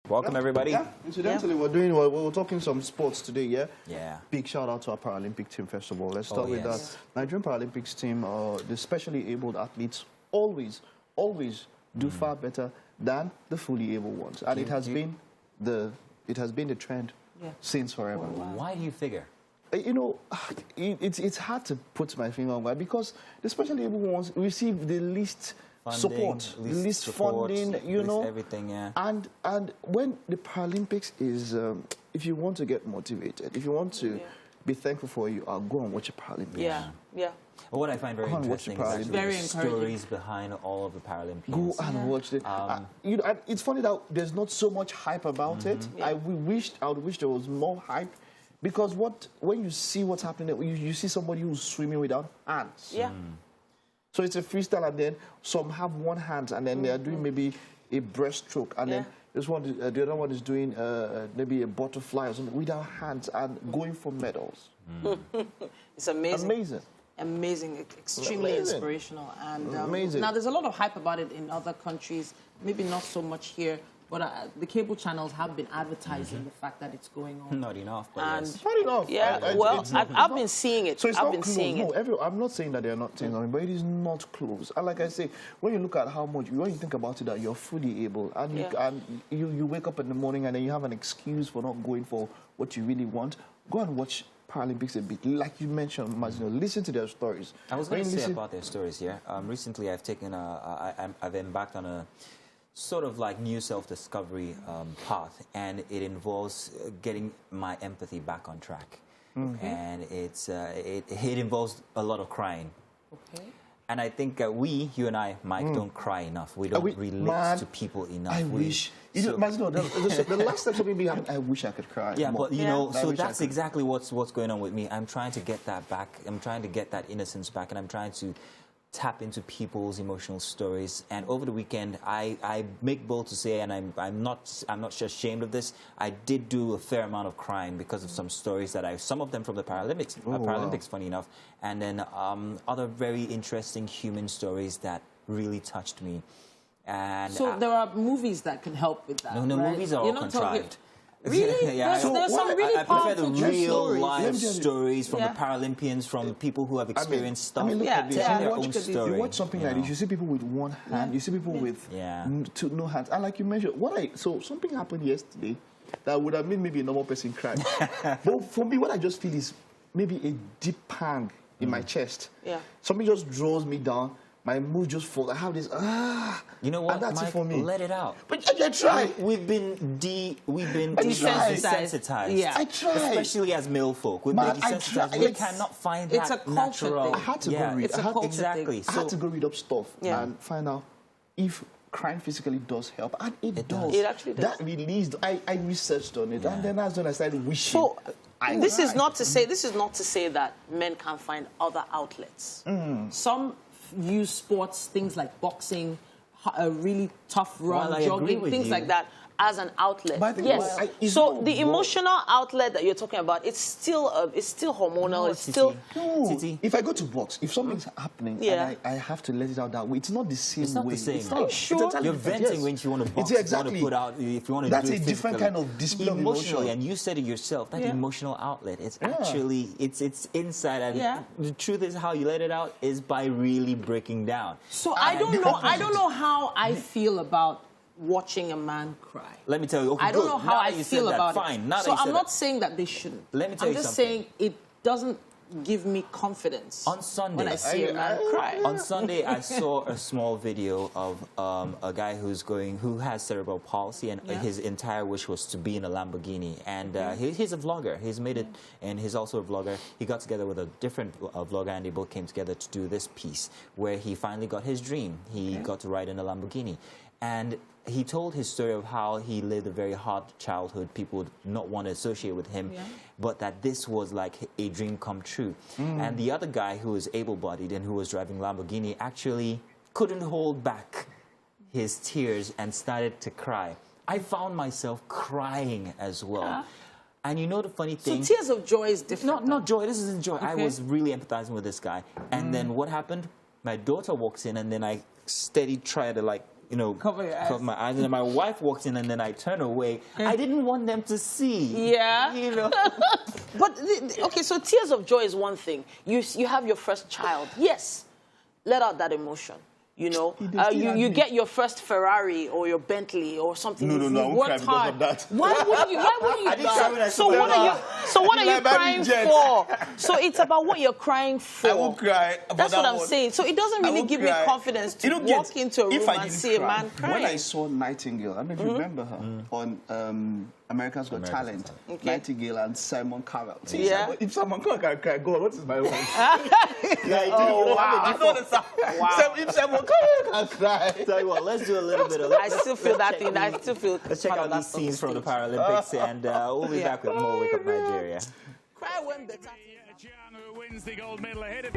Welcome, everybody. Yeah, incidentally, we're talking some sports today, yeah? Yeah. Big shout out to our Paralympic team, first of all. Let's start with that. Nigerian Paralympics team, the specially abled athletes always do far better than the fully able ones. And it has been the trend since forever. Why do you figure? You know, it's hard to put my finger on why, because the specially able ones receive the least support, the least funding, you know, everything, yeah. And when the Paralympics is, if you want to get motivated, if you want to be thankful for where you are, go and watch a Paralympics. Yeah. Well, what I find very interesting is actually very the stories behind all of the Paralympians. Go and watch it. You know, it's funny that there's not so much hype about it. I would wish there was more hype, because when you see what's happening, you see somebody who's swimming without hands. Yeah. So it's a freestyle, and then some have one hand, and then they are doing maybe a breaststroke, and then the other one is doing maybe a butterfly or something without hands and going for medals. It's amazing. Amazing. Extremely inspirational. And now there's a lot of hype about it in other countries, maybe not so much here, but the cable channels have been advertising the fact that it's going on. Not enough, but yes. Not enough. Yeah, I've been seeing it. So it's I've been seeing it. I'm not saying that they're not saying nothing, but it is not close. And like I say, when you look at how much, when you think about it, that you're fully able, and you wake up in the morning and then you have an excuse for not going for what you really want, go and watch Paralympics a bit. Like you mentioned, Mazino, listen to their stories. I was going to say about their stories here. Recently, I've taken I've embarked on a sort of like new self-discovery path, and it involves getting my empathy back on track. And it involves a lot of crying. Okay. And I think you and I, Mike, don't cry enough. We don't relate to people enough. I wish. Mazino, the last time something happened, I wish I could cry. Yeah, but you know, so that's exactly what's going on with me. I'm trying to get that back. I'm trying to get that innocence back, and I'm trying to tap into people's emotional stories. And over the weekend, I make bold to say, and I'm not just ashamed of this, I did do a fair amount of crying because of some stories that some of them from the Paralympics, funny enough, and then other very interesting human stories that really touched me. And so there are movies that can help with that. No, right? movies are all contrived. Really? Yeah, there's some really I prefer the powerful real life stories from the Paralympians, from people who have experienced stuff. Look at this. Their own story. You watch something like this, you see people with one hand, you see people with no hands. And like you mentioned, so something happened yesterday that would have made maybe a normal person cry. But for me, what I just feel is maybe a deep pang in my chest. Yeah. Something just draws me down. My mood just falls. I have this, You know what, and that's Mike, it for me. Let it out. But I try. We've been desensitized. Yeah. I try. Especially as male folk. We've been desensitized. We cannot find that it's a culture natural. thing. I had to go read. Exactly. I had to go read up stuff and find out if crying physically does help. And it does. It actually does. That released, I researched on it, and then that's when I started wishing. So, this is not to say that men can't find other outlets. Some use sports, things like boxing, a really tough run, jogging, things like that, as an outlet. Yes. So the emotional outlet that you're talking about, it's still hormonal. No, it's still. If I go to box, if something's happening and I have to let it out that way, it's not the same way. It's not the same. It's not. Sure. It's You're venting when you want to box. Exactly. You want to put out. If you want to That's do it a different physically. kind of display of Emotionally, emotion. and you said it yourself. That emotional outlet. It's actually it's inside. And the truth is, how you let it out is by really breaking down. So I don't know how I feel about watching a man cry. Let me tell you. Okay, I don't know how I feel about it. Fine. So I'm not saying that they shouldn't. Let me tell you something. I'm just saying it doesn't give me confidence on Sunday, when I see a man cry. On Sunday, I saw a small video of a guy who has cerebral palsy, and his entire wish was to be in a Lamborghini. And he's a vlogger. He's made it, and he's also a vlogger. He got together with a different vlogger, and they both came together to do this piece where he finally got his dream. He got to ride in a Lamborghini. And he told his story of how he lived a very hard childhood. People would not want to associate with him, but that this was like a dream come true. And the other guy who was able-bodied and who was driving Lamborghini actually couldn't hold back his tears and started to cry. I found myself crying as well. And you know the funny thing... So tears of joy is different. Not joy. This isn't joy. Okay. I was really empathizing with this guy. And then what happened? My daughter walks in, and then I try to like you know, cover my eyes. And then my wife walked in, and then I turned away. I didn't want them to see. Yeah. You know. But okay, so tears of joy is one thing. You have your first child. Yes, let out that emotion. You know, you get your first Ferrari or your Bentley or something. No, I won't cry because of that. Why wouldn't you? So what are you crying for? So it's about what you're crying for. I won't cry. That's what I'm saying. So it doesn't really give me confidence to walk into a room and see a man crying. When I saw Nightingale, I don't know if you remember her on America's Got Talent. Okay. Nightingale and Simon Cowell. Yeah. If Simon Cowell can cry, God, what is my word? Oh, wow. Wow. If Simon Cowell can cry. Tell you what, let's do a little bit of. I still feel that thing. I still feel. Let's check out these scenes from the Paralympics, and we'll be back with more Wake Up Nigeria. Cry when the wins the gold medal ahead of